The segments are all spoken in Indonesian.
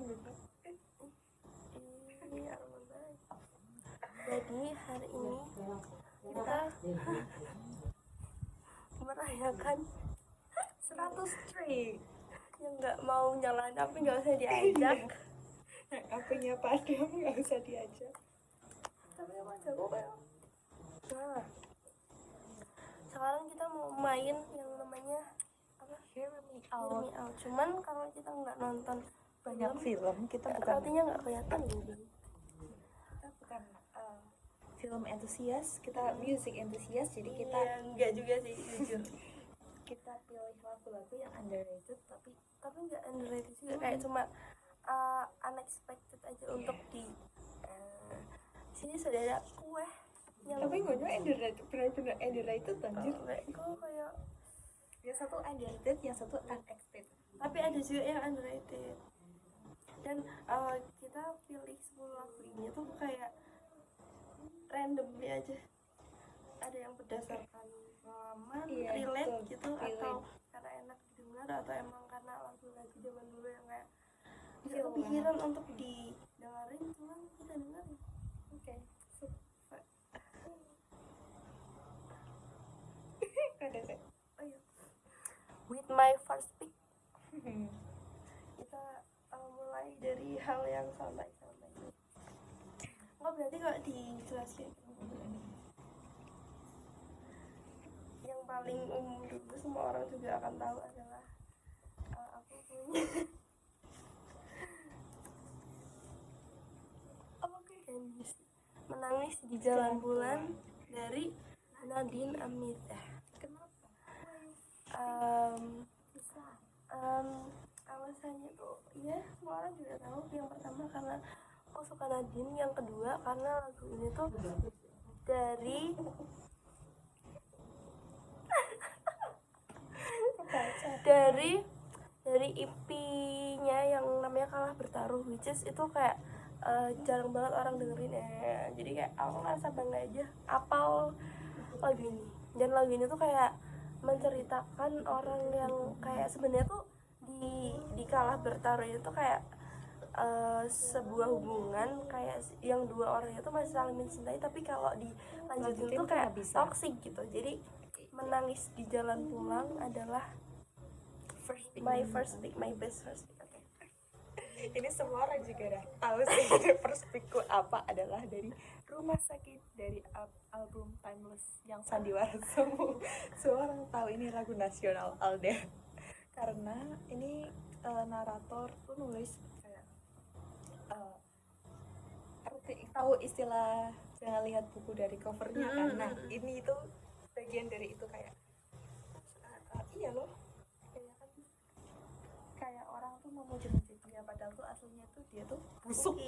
lupa. Ini aroma baik. Jadi hari ini kita merayakan 100 trik. yang nggak mau nyalain tapi nggak usah diajak. Yang apinya padam nggak usah diajak. Tapi emang jago kayak. Nah, sekarang kita mau main yang namanya apa? Hear me Hear out. Me Out. Cuman kalau kita nggak nonton Banyak film kita bukan artinya nggak kelihatan gitu. kita bukan film entusias, kita music entusias, jadi kita Iya, nggak juga sih jujur. kita pilih lagu-lagu yang underrated tapi Tapi nggak underrated juga, kayak cuma unexpected aja untuk di sini sudah ada kue yang tapi gue underrated, benar-benar underrated anjir. gue kayak Yang satu underrated, yang satu unexpected. tapi ada juga yang underrated. Dan kita pilih 10 lagu ini tuh kayak randomly aja, ada yang berdasarkan pengalaman, Iya, relate betul. gitu, Relate. atau karena enak didengar, atau emang karena lagu-lagu zaman dulu yang kayak nggak Feel kepikiran untuk didengarin, cuman kita dengerin. Oke. Ada sih. Oh iya, with my first pick kita mulai dari hal yang santai-santai. Nggak berarti kalau dijelasin yang paling umum dulu semua orang juga akan tahu adalah aku punya Menangis di Jalan Bulan dari Nadine Amizah. Kenapa? Alasannya tuh ya semua orang juga tahu. Yang pertama karena aku suka Nadine, yang kedua karena lagu ini tuh dari EP-nya yang namanya Kalah Bertaruh, which is itu kayak jarang banget orang dengerin ya. Jadi kayak aku ngerasa bangga aja apal lagu ini. Dan lagu ini tuh kayak menceritakan orang yang kayak sebenarnya tuh di Kalah Bertaruh itu kayak sebuah hubungan kayak yang dua orang itu masih saling mencintai, tapi kalau dilanjutin tuh kayak toxic gitu. Jadi Menangis di Jalan Pulang adalah my first pick, my best first pick. Okay. Ini semua orang juga udah tahu sih. First pickku apa adalah dari Rumah Sakit, dari album Timeless yang Sandiwara Semu. Semua orang tahu ini lagu nasional Alda. Karena ini narator tuh nulis kayak tahu istilah jangan lihat buku dari covernya kan. Nah, ini itu bagian dari itu kayak iya loh. Kayak orang tuh memuji-muji dia padahal tuh aslinya tuh dia tuh busuk.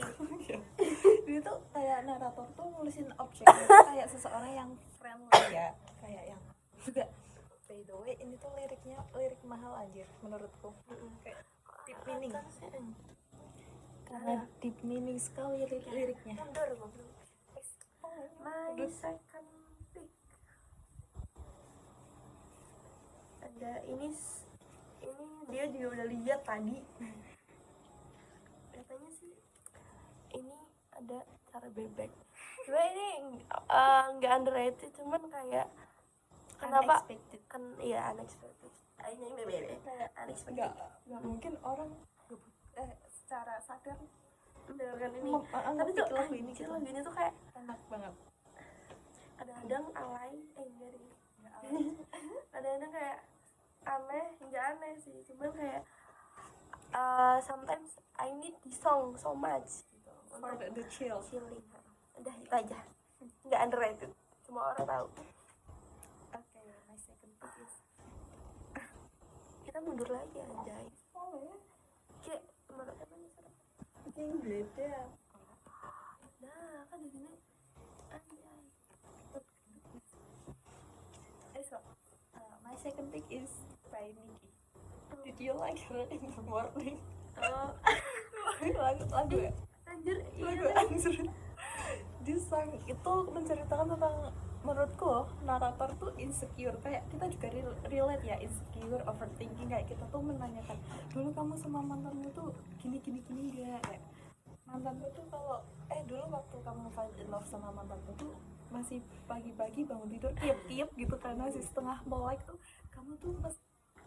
Dia tuh kayak narator tuh nulisin objeknya tuh kayak seseorang yang friendly ya, kayak yang juga by the way ini tuh lirik mahal anjir menurutku. Kayak deep meaning. Karena deep meaning sekali liriknya. My second pick ada ini dia juga udah lihat tadi. Katanya sih ini ada Cara Bebek. Sebenarnya ini nggak underrated, cuman kayak kenapa Unexpected. kan iya unexpected. Ini bebek kayak unexpected. Nggak mungkin orang secara sadar Mendengarkan ini. Tapi ngepick tuh lagu ini gitu. lagu ini tuh kayak Enak banget. kadang-kadang alay, enggak deh. Kadang-kadang kayak aneh, enggak aneh sih, cuman kayak sometimes I need this song so much gitu For the chill. chilling. Udah itu aja, nggak underrated, semua orang tahu. Okay, my second pick is Kita mundur lagi anjay. Kayak menurut emang seru. yang beda. Nah kan di sini anjay. So, my second pick is by Nicki. Did you like her in the morning? lagu Anjir, lagu iya. anjir. This song itu menceritakan tentang menurutku narator tuh insecure, kayak kita juga relate ya, insecure, overthinking, kayak kita tuh menanyakan dulu kamu sama mantanmu tuh gini gini gini enggak, kayak mantanmu tuh kalau dulu waktu kamu fall in love sama mantanmu tuh masih pagi-pagi bangun tidur tiap-tiap gitu karena masih setengah melek tuh, kamu tuh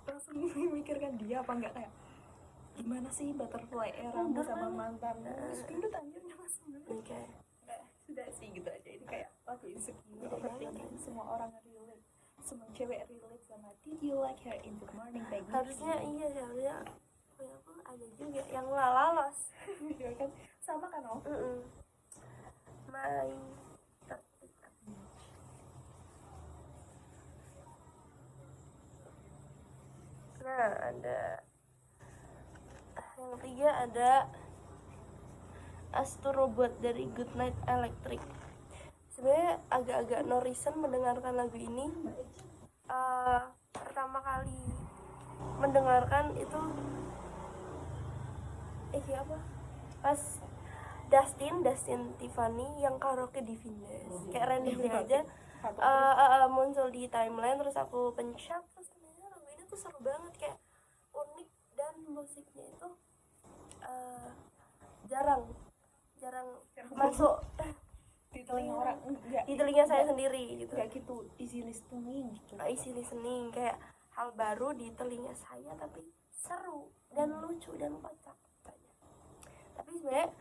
langsung memikirkan dia apa enggak, kayak gimana sih butterfly eramu sama mantanmu, gendut anjir langsung Oke. sudah sih gitu aja. Ini kayak lagu insecure, overthinking, semua orang relate, semua cewek relate sama did you like her in the morning baby. Harusnya iya sih, harusnya punya aku ada juga yang lalos. ya kan, sama kan Om? Main nah ada yang ketiga ada Astrobot dari Goodnight Electric. Sebenarnya agak-agak no reason mendengarkan lagu ini. Pertama kali mendengarkan itu siapa? Pas Dustin Tiffany yang karaoke di Venus. Kayak randomly aja muncul di timeline, terus aku pencet, terus ternyata lagu ini tuh seru banget, kayak unik, dan musiknya itu jarang masuk di telinga orang, enggak di telinga saya sendiri gitu. enggak gitu easy listening gitu. Easy listening, kayak hal baru di telinga saya tapi seru dan lucu dan kocak banyak. Tapi sebenarnya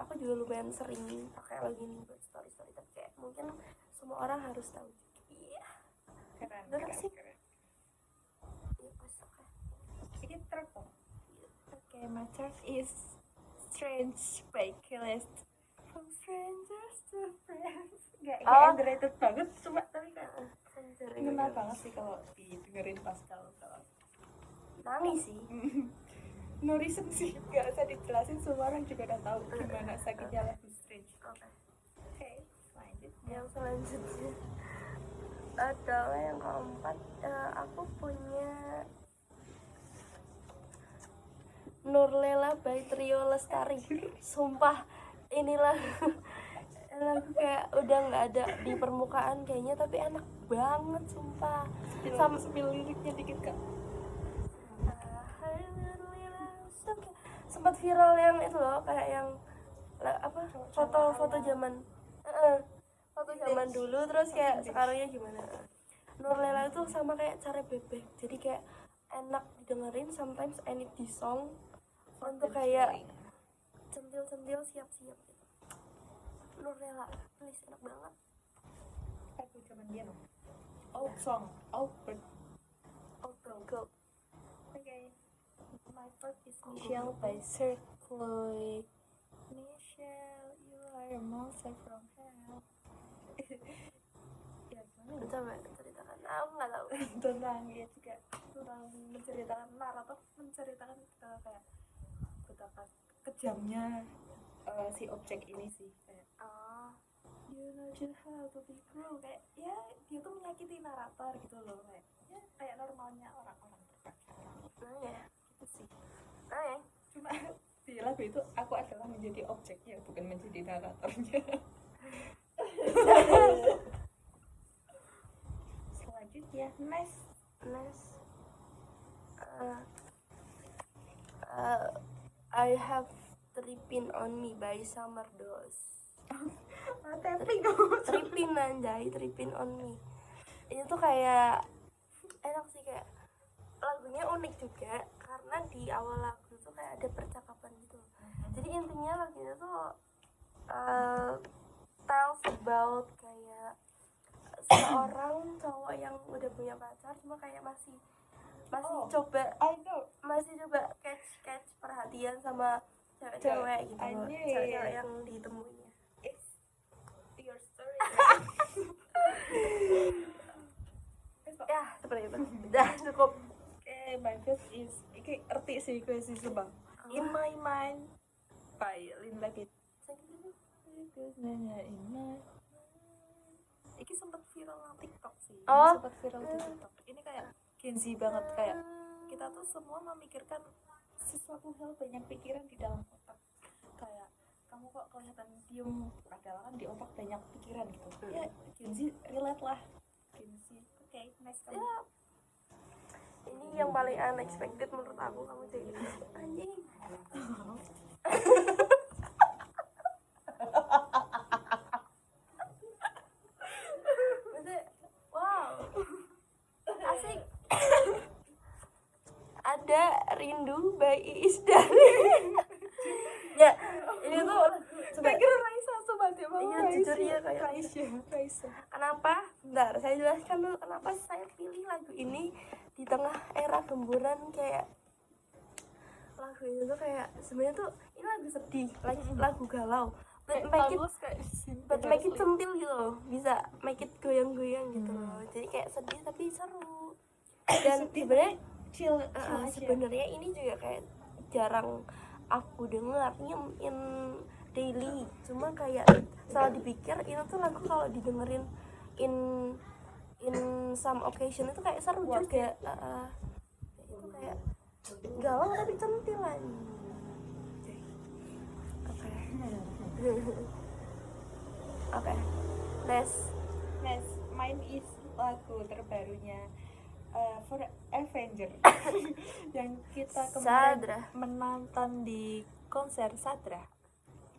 aku juga lumayan sering pakai lagu ini buat story, tapi kayak mungkin semua orang harus tahu. Iya, Keren. Iya pas oke. Ini track dong. Okay, my track is Strange by Killest. From strangers to friends. Gak underrated banget cuma, tapi kayak ngena banget sih kalau didengerin pas kalau nangis sih. No reason sih, gak usah dijelasin, semua orang juga udah tahu gimana sakitnya lagu Strange. Oke, lanjut. Yang selanjutnya adalah yang keempat, aku punya Nurlela by Trio Lestari. Sumpah inilah lagu kayak udah nggak ada di permukaan kayaknya, tapi enak banget sumpah. Sambil liriknya dikit kak. Sempat viral yang itu loh, kayak yang apa, foto zaman foto zaman dulu, terus kayak sekarangnya gimana. Nurlela itu sama kayak Cara Bebek, jadi kayak enak didengerin. Sometimes I need this song untuk kayak centil-centil siap-siap gitu. Nurlela, please, enak banget. Lagu zaman dia dong. Song, Bird. Go. Okay. My first is Michelle by Sir Chloe. Michelle, you are a monster from hell. Ya gimana? Coba ceritakan. Aku nggak tahu. Tentang ya juga tentang menceritakan narator, menceritakan kayak betapa kejamnya si objek ini sih, kayak you know just how to be cruel, kayak ya dia tuh menyakiti narator gitu loh, kayak ya kayak normalnya orang-orang berpacaran. Ya Gitu sih. ya Cuma di lagu itu aku adalah menjadi objeknya, bukan menjadi naratornya. Selanjutnya next I Have Trippin' on Me by Summer Dolls. Trippin anjay, Trippin on Me. Ini tuh kayak enak sih, kayak lagunya unik juga karena di awal lagu tuh kayak ada percakapan gitu. Jadi intinya lagunya tuh tells about kayak seorang cowok yang udah punya pacar, cuma kayak masih coba catch perhatian sama cewek-cewek gitu loh, cewek-cewek yang ditemuinya. It's your story. Ya seperti itu. Udah cukup. Okay, my first is iki arti sih gue sih sebang. In My Mind by Lin Labit. Iki sempat viral di TikTok sih. Sempat viral di TikTok. Ini kayak Gen Z banget, kayak kita tuh semua memikirkan sesuatu hal, banyak pikiran di dalam otak. Kayak kamu kamu kok kelihatan diem padahal kan di otak banyak pikiran gitu. Ya Gen Z relate lah. Gen Z oke, nice kamu. Ya, ini yang paling unexpected menurut aku, kamu jadi anjing. Maksudnya, wow, asik. Ada Rindu by Iis dari ya, ini tuh Saya kira Raisa sobat ya, iya, jujur ya kayak Raisa. kenapa? Bentar, saya jelaskan dulu kenapa saya pilih lagu ini di tengah era gemburan. Kayak lagu ini tuh kayak sebenarnya tuh ini lagu sedih, lagu galau, but make it centil gitu loh, bisa make it goyang-goyang gitu loh. Jadi kayak sedih tapi seru. Dan sebenarnya chill sebenarnya ini juga kayak jarang aku dengar in daily, cuma kayak salah dipikir itu tuh lagu kalau didengerin in some occasion itu kayak seru juga. Itu kayak galau tapi centilan. Oke. Next mine is lagu terbarunya For Avenger yang kita kemarin Sadra. menonton di konser Sadra.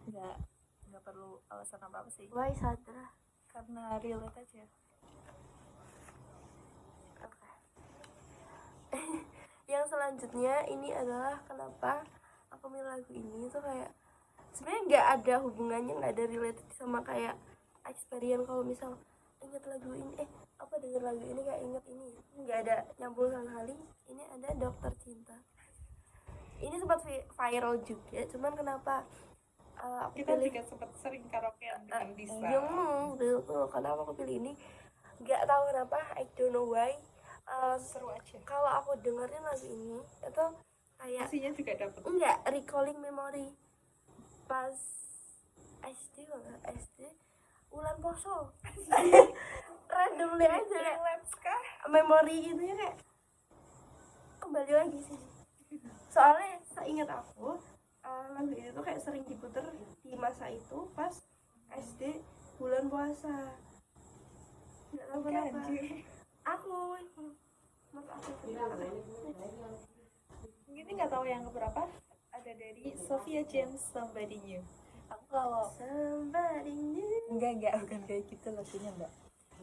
Nggak perlu alasan apa sih, Why Sadra? karena relate aja. Oke. Yang selanjutnya ini adalah kenapa aku milih lagu ini tuh kayak sebenarnya nggak ada hubungannya, nggak ada related sama kayak experience. Kalau misal ingat lagu ini, apa denger lagu ini kayak inget ini, nggak ada nyambung sama sekali. Ini ada Dokter Cinta. Ini sempat viral juga, cuman kenapa aku Kita pilih juga sempat sering karaokean dengan Disa. betul. Kenapa aku pilih ini? Nggak tahu kenapa, I don't know why. Seru aja. Kalau aku dengerin lagu ini itu kayak Pastinya juga dapet. enggak recalling memory pas SD banget, SD ulan poso. Randomly aja kayak memori itu ya kayak kembali lagi sih. Soalnya seingat aku lagu ini tuh kayak sering diputer di masa itu pas SD bulan puasa. Nggak tahu kenapa. Aku Ini nggak tahu yang keberapa. Ada dari Sophia James, Somebody New. Aku kalau Somebody New. enggak bukan kayak gitu lagunya, Mbak.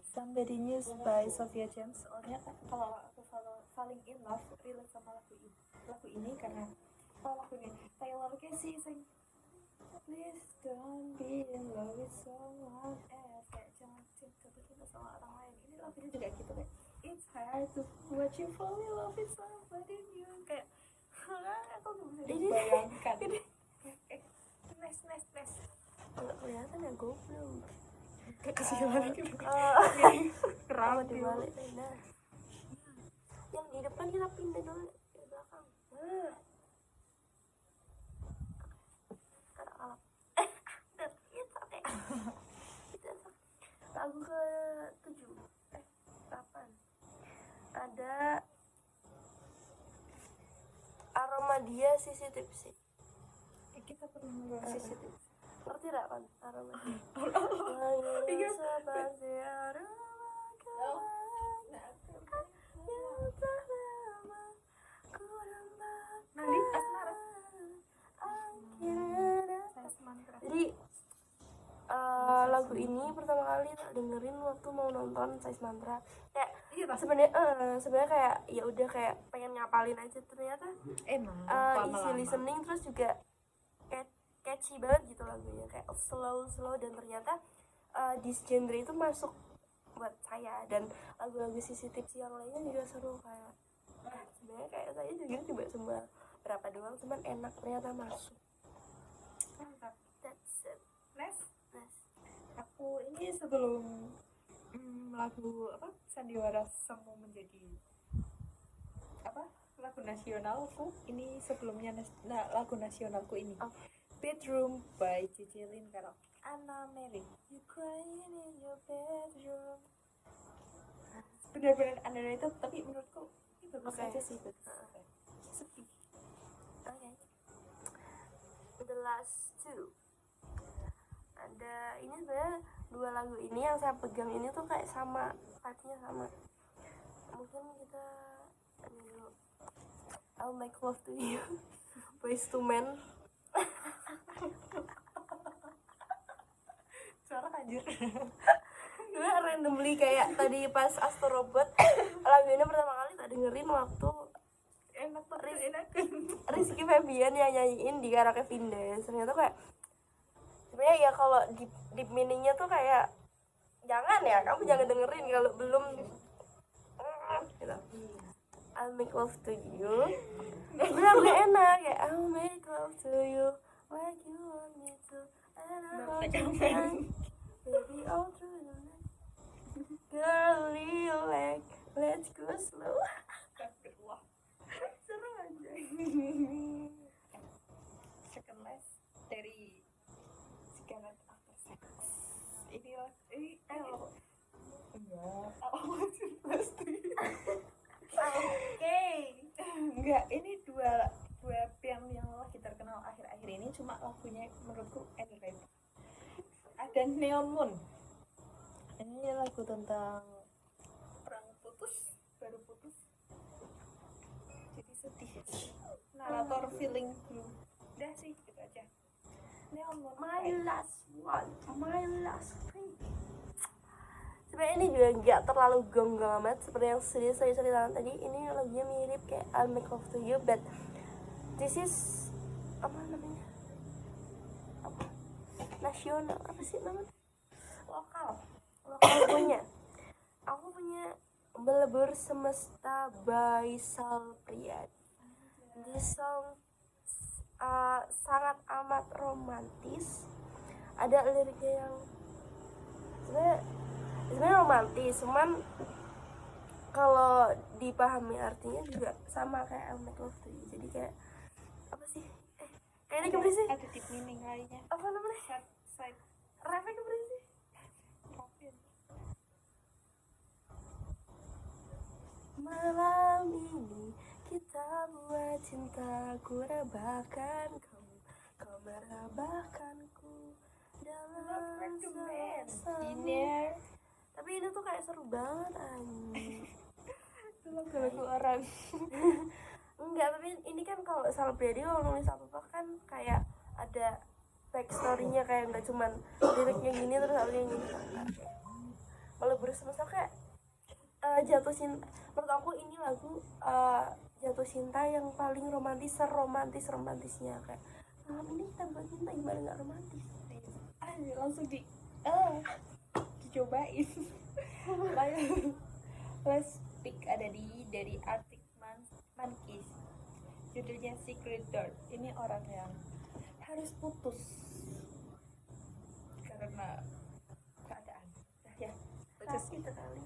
Somebody New by Sophia James. Soalnya kalau aku falling in love relate sama lagu ini karena lagu ini Taylor Casey sing Please don't be in love with someone else, kayak jangan jatuh cinta sama orang lain. Ini lagunya juga gitu kayak It's hard to watch you fall in love with somebody new. Kayak aku nggak bisa bayangkan. Nice. Nggak kelihatan ya, goblok. Kesialan gitu. Kalau dibalik nah. Yang di depan kita pindah dulu ke belakang. Kalap. Lagu ke-7 8 ada Aroma Dia Sisi Tipsi. Kita perlu membahas CCTV. Ngerti gak kan Aroma Dia? Iya. Seperti aroma kawan yang tak lama ku dambakan. Nanti asmara. Akhirnya Saya semantra. jadi lagu ini pertama kali tak dengerin waktu mau nonton Size Mantra. Kayak sebenarnya kayak ya udah kayak pengen ngapalin aja, ternyata easy listening, terus juga catchy banget gitu lagunya, kayak slow dan ternyata this genre itu masuk buat saya. Dan lagu-lagu Sisi Tipsi yang lainnya juga seru, kayak sebenarnya kayak saya juga cuma berapa doang, cuman enak, ternyata masuk. Mantap. That's it. Next. Aku ini sebelum lagu Sandiwara Semu menjadi lagu nasionalku, ini sebelumnya lagu nasionalku ini Bedroom by JJ Lin Karaoke. Anna Mary, You Crying in Your Bedroom. Benar-benar underrated, tapi menurutku ini bagus aja sih, sepi. Okay. The last two ada ini sebenarnya dua lagu ini yang saya pegang ini tuh kayak sama, artinya sama. Mungkin kita ini dulu, I'll Make Love to You, Boyz II Men. Suara anjir. Gue randomly kayak tadi pas Astro Robot lagu ini pertama kali tak dengerin waktu Enak tuh, enak. Rizky Febian yang nyanyiin di karaoke Vindes. Ternyata kayak sebenarnya ya kalau deep meaningnya tuh kayak jangan ya, kamu jangan dengerin kalau belum gitu. I'll make love to you. Bener gue enak kayak I'll make love to you like you want me to, and I want you to, baby all through the night. Girl, relax, let's go slow. Astagfirullah. Seru aja. Second last dari Cigarette After Sex. Ini enggak. Oke. Enggak, ini dua band yang lagi terkenal akhir-akhir ini, cuma lagunya menurutku underrated. Ada Neon Moon. Ini lagu tentang orang baru putus. Jadi sedih. Narator feeling blue. Udah sih, gitu aja. Neon Moon. My last one, my last thing. Sebenarnya ini juga nggak terlalu gong-gong amat seperti yang saya ceritakan tadi. Ini lagunya mirip kayak I'll Make Love to You, but this is apa namanya? Apa? Nasional apa sih namanya? Lokal punya. Aku punya Melebur Semesta by Sal Priad. This song sangat amat romantis. Ada liriknya yang sebenarnya romantis, cuman kalau dipahami artinya juga sama kayak I'll Make Love to You. Jadi kayak apa sih? Kayaknya keberisi. Ada deep meaning lainnya. Apa namanya? Side. Refnya keberisi. Malam ini kita buat cintaku rebahkan kamu, kau merebahkanku dalam suasana. Tapi ini tuh kayak seru banget anjing. Itu lagu orang. Enggak, tapi ini kan kalau Sal Priadi kalau nulis apa kan kayak ada backstory-nya, kayak nggak cuman liriknya gini terus artinya gini. Melebur Semesta kayak jatuh cinta. Menurut aku ini lagu jatuh cinta yang paling romantis, romantisnya kayak malam ini kita buat cinta gimana nggak romantis. Langsung dicobain. Last pick ada dari Arctic Monkeys. Judulnya Secret Door. Ini orang yang harus putus karena keadaan. Ya, Sakit sekali.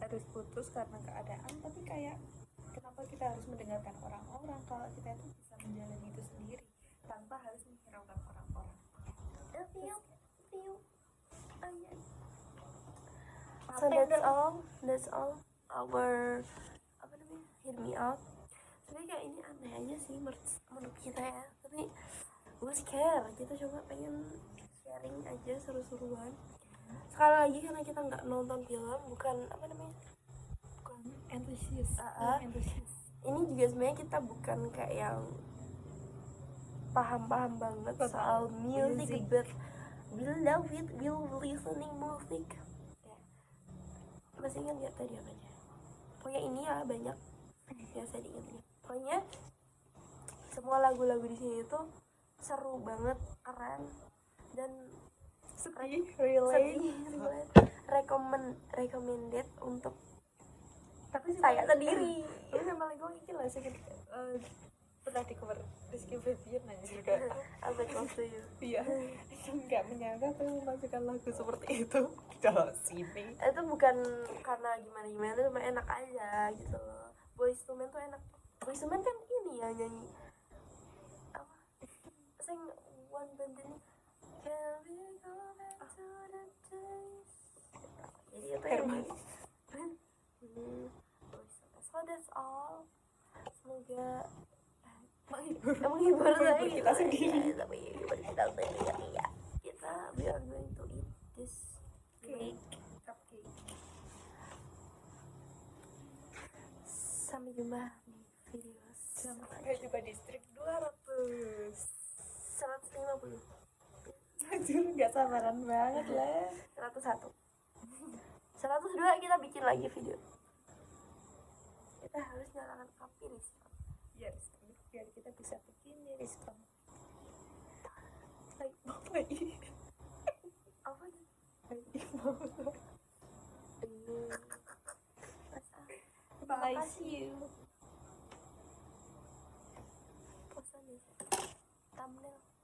harus putus karena keadaan, tapi kayak kenapa kita harus mendengarkan orang-orang kalau kita itu bisa menjalani itu sendiri tanpa harus menghiraukan orang-orang. So that's all our apa namanya, Hear Me Out. Tapi kayak ini aneh aja sih menurut kita ya, tapi gue care, kita coba pengen sharing aja seru-seruan. Sekali lagi karena kita nggak nonton film, bukan apa namanya, Bukan antusias. ini juga sebenarnya kita bukan kayak yang paham banget soal music, but we love it, we'll listening music ya. Masih ingat gak tadi apa aja? Pokoknya ini ya banyak yang saya diingat. Pokoknya semua lagu-lagu di sini tuh seru banget, keren, dan relate, recommended untuk Tapi saya sendiri. Tapi sama lagu ini lah sih pernah di cover Rizky Febian aja juga. I'll Make Love to You. Iya, nggak menyangka tuh memasukkan lagu seperti itu di dalam sini. Itu bukan karena gimana cuma enak aja gitu loh. Boyz II Men tuh enak. Boyz II Men kan ini ya nyanyi apa, sing One Band ini Can we go back to the days. Jadi itu yang so that's all. Semoga menghibur kita gitu. sendiri. Ya, tapi menghibur kita sendiri ya. Kita we are going to eat this cake. Cupcake. Sampai jumpa di video Sampai jumpa di Distrik 200. 150. Anjir, nggak sabaran banget lah. 101. 102 kita bikin lagi video. Kita harus nyalakan api nih. Ya, biar kita bisa begini, Rizkon. Baik. Apa ini? Apa nih? Bye. Makasih. Posan nih. Thumbnail.